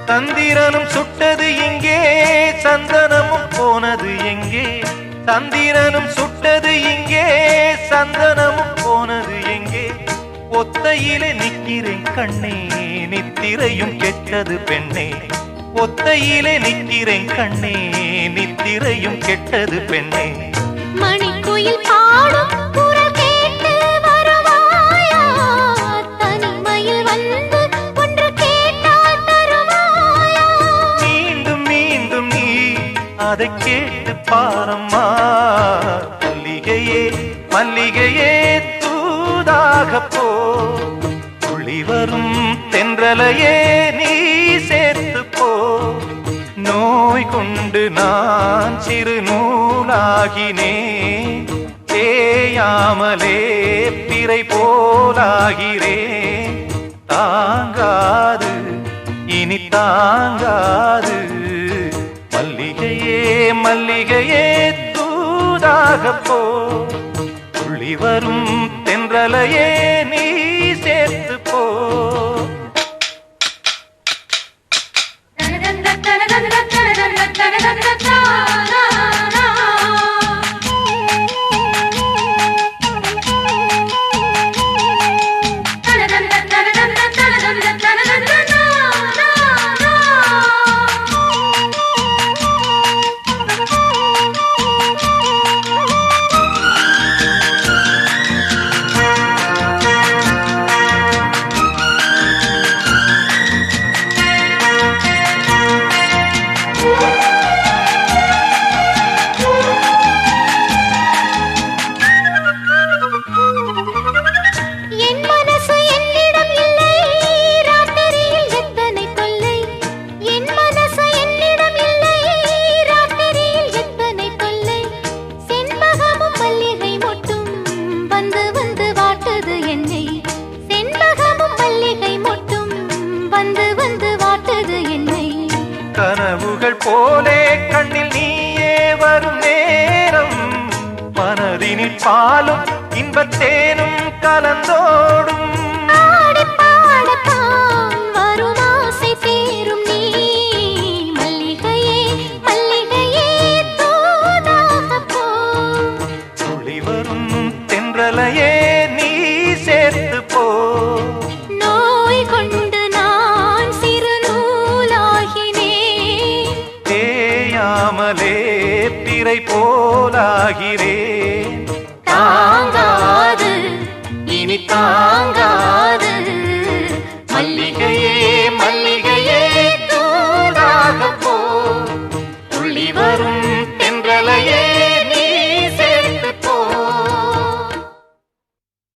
சந்திரனும் சுட்டது எங்கே, சந்தனமும் போனது எங்கே? சந்திரனும் சுட்டது இங்கே, சந்தனமும் போனது எங்கே? ஒத்தையிலே நிற்கிறேன் கண்ணே, நித்திரையும் கெட்டது பெண்ணே. ஒத்தையிலே நிற்கிறேன் கண்ணே, நித்திரையும் கெட்டது பெண்ணே. மணிக்குயில் பாடும் குரல் கேட்டு வருவாயா? தனிமையில் வந்து ஒன்று கேட்டால் தருவாயா? மீண்டும் மீண்டும் நீ அதை கேட்டு பாரம்மா. மல்லிகையே மல்லிகையே தூதாக போ, துளி வரும் தென்றலையே நீ சேர்த்து போ. நோய் கொண்டு நான் சிறு நூலாகினேன், தேயாமலே பிறை போலாகிறேன். தாங்காது இனி தாங்காது, மல்லிகையே மல்லிகையே தூதாக போ, துளி வரும் தென்றலையே நீ சேர்த்து போ. கனவுகள் போலே கண்ணில் நீயே வரும் நேரம், மனதினில் பாலும் இன்பத்தேனும் கலந்தோடும். துளி வரும் தென்றலையே நீ சேர்த்து போ. நோய் கொண்டு நான் சிறு நூலாகினேன், தேயாமலே பிறை போலாகிறேன். தாங்காது இனி தாங்காது, மல்லிகை